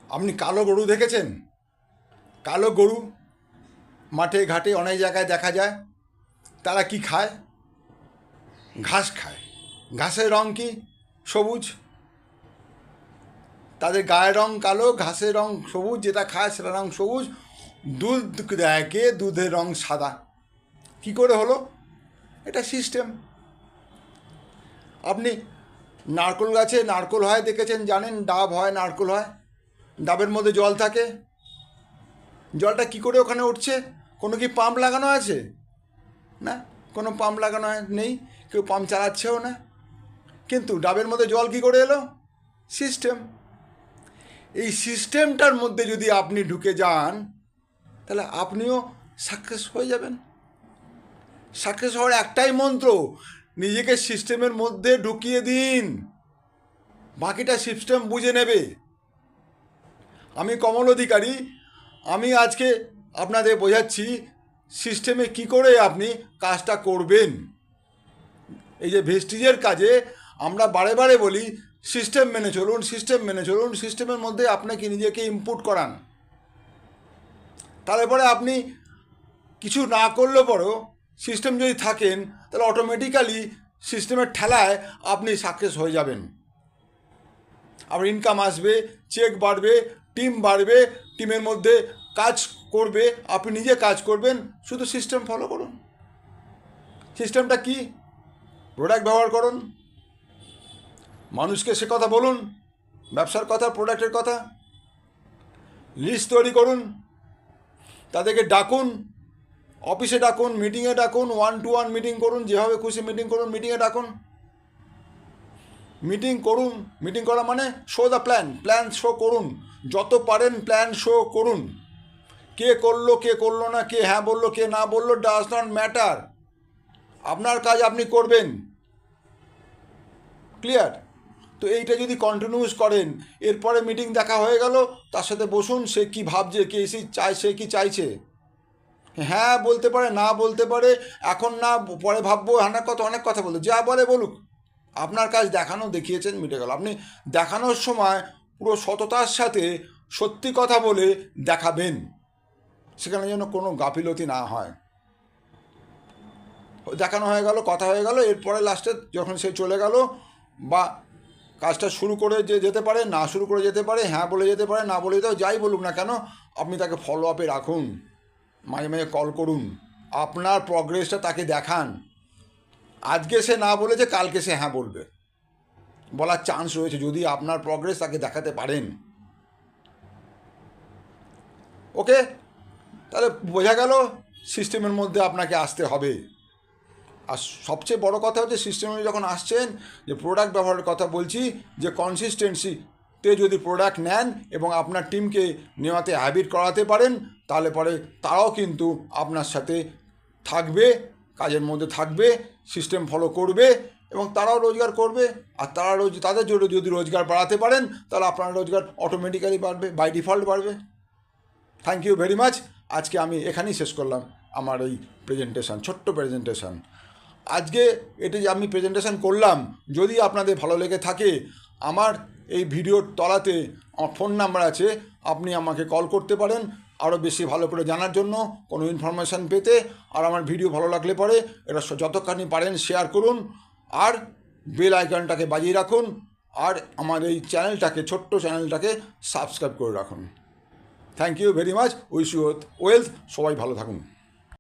আপনি কালো গরু দেখেছেন? কালো গরু মাঠে ঘাটে অনেক জায়গায় দেখা যায়। তারা কি খায়? ঘাস খায়। ঘাসের রং কি? সবুজ। তাদের গায়ের রং কালো, ঘাসের রং সবুজ, যেটা খায় সেটা রং সবুজ। দুধ দেয় কে? দুধের রং সাদা। কি করে হলো? এটা সিস্টেম। আপনি নারকেল গাছে নারকেল হয় দেখেছেন, জানেন, ডাব হয়, নারকেল হয়, ডাবের মধ্যে জল থাকে। জলটা কি করে ওখানে উঠছে? কোনো কি পাম্প লাগানো আছে? না, কোনো পাম্প লাগানো নেই, কেউ পাম্প চালাচ্ছেও না। কিন্তু ডাবের মধ্যে জল কি করে এলো? সিস্টেম। এই সিস্টেমটার মধ্যে যদি আপনি ঢুকে যান, তাহলে আপনিও সাকসেস হয়ে যাবেন। সাকসেস হওয়ার একটাই মন্ত্র, নিজেকে সিস্টেমের মধ্যে ঢুকিয়ে দিন, বাকিটা সিস্টেম বুঝে নেবে। আমি কমল অধিকারী, আমি আজকে আপনাদের বোঝাচ্ছি সিস্টেমে কি করে আপনি কাজটা করবেন। এই যে ভেস্টিজের কাজে আমরা বারে বারে বলি সিস্টেম মেনে চলুন, সিস্টেম মেনে চলুন। সিস্টেমের মধ্যে আপনাকে নিজেকে ইনপুট করান, তারপরে আপনি কিছু না করলে পরেও সিস্টেম যদি থাকেন, তাহলে অটোমেটিক্যালি সিস্টেমের ঠেলায় আপনি সাকসেস হয়ে যাবেন। আপনার ইনকাম আসবে, চেক বাড়বে, টিম বাড়বে, টিমের মধ্যে কাজ করবে, আপনি নিজে কাজ করবেন। শুধু সিস্টেম ফলো করুন। সিস্টেমটা কি? প্রোডাক্ট ব্যবহার করুন, মানুষকে সে কথা বলুন, ব্যবসার কথা, প্রোডাক্টের কথা। লিস্ট তৈরি করুন, তাদেরকে ডাকুন, অফিসে ডাকুন, মিটিংয়ে ডাকুন, 1-to-1 মিটিং করুন, যেভাবে খুশি মিটিং করুন, মিটিংয়ে ডাকুন। মিটিং করুন। মিটিং করা মানে শো দ্য প্ল্যান শো করুন। যত পারেন প্ল্যান শো করুন। কে করলো, কে করলো না, কে হ্যাঁ বললো, কে না বললো, ডাজ নট ম্যাটার। আপনার কাজ আপনি করবেন। ক্লিয়ার? তো এইটা যদি কন্টিনিউস করেন, এরপরে মিটিং দেখা হয়ে গেল, তার সাথে বসুন, সে কি ভাবছে, কে এসে চায়, সে কি চাইছে। হ্যাঁ বলতে পারে, না বলতে পারে, এখন না পরে ভাববো, হ্যাঁ না কথা, অনেক কথা বলতে, যা বলে বলুক। আপনার কাজ দেখানো, দেখিয়েছেন, মিটে গেল। আপনি দেখানোর সময় পুরো সততার সাথে সত্যি কথা বলে দেখাবেন, সেখানে যেন কোনো গাফিলতি না হয়। দেখানো হয়ে গেল, কথা হয়ে গেল, এরপরে লাস্টে যখন সে চলে গেল বা কাজটা শুরু করে যেতে পারে, না শুরু করে যেতে পারে, হ্যাঁ বলে যেতে পারে, না বলে যেতে পারে, যাই বলুক না কেন, আপনি তাকে ফলো আপে রাখুন, মাঝে মাঝে কল করুন, আপনার প্রগ্রেসটা তাকে দেখান। আজকে সে না বলেছে, কালকে সে হ্যাঁ বলবে, বলার চান্স রয়েছে যদি আপনার প্রগ্রেস তাকে দেখাতে পারেন। ওকে, তাহলে বোঝা গেল সিস্টেমের মধ্যে আপনাকে আসতে হবে। আর সবচেয়ে বড় কথা হচ্ছে, সিস্টেমে যখন আসছেন, যে প্রোডাক্ট ব্যবহারের কথা বলছি, যে কনসিস্টেন্সিতে যদি প্রোডাক্ট নেন এবং আপনার টিমকে নেওয়াতে হ্যাবিট করাতে পারেন, তাহলে পরে তারাও কিন্তু আপনার সাথে থাকবে, কাজের মধ্যে থাকবে, সিস্টেম ফলো করবে এবং তারাও রোজগার করবে। আর তারা তাদের জন্য যদি রোজগার বাড়াতে পারেন, তাহলে আপনার রোজগার অটোমেটিক্যালি বাড়বে, বাই ডিফল্ট বাড়বে। Thank you very much. আজকে আমি এখানেই শেষ করলাম আমার এই প্রেজেন্টেশন, ছোট্ট প্রেজেন্টেশন। আজকে এটি যে আমি প্রেজেন্টেশন করলাম, যদি আপনাদের ভালো লেগে থাকে, আমার এই ভিডিওর তলাতে আমার ফোন নাম্বার আছে, আপনি আমাকে কল করতে পারেন আরও বেশি ভালো করে জানার জন্য, কোনো ইনফরমেশান পেতে। আর আমার ভিডিও ভালো লাগলে পরে এটা যতখানি পারেন শেয়ার করুন, আর বেল আইকনটাকে বাজিয়ে রাখুন, আর আমার এই চ্যানেলটাকে, ছোট্ট চ্যানেলটাকে সাবস্ক্রাইব করে রাখুন। Thank you very much. Wish you wealth. সবাই ভালো থাকুন।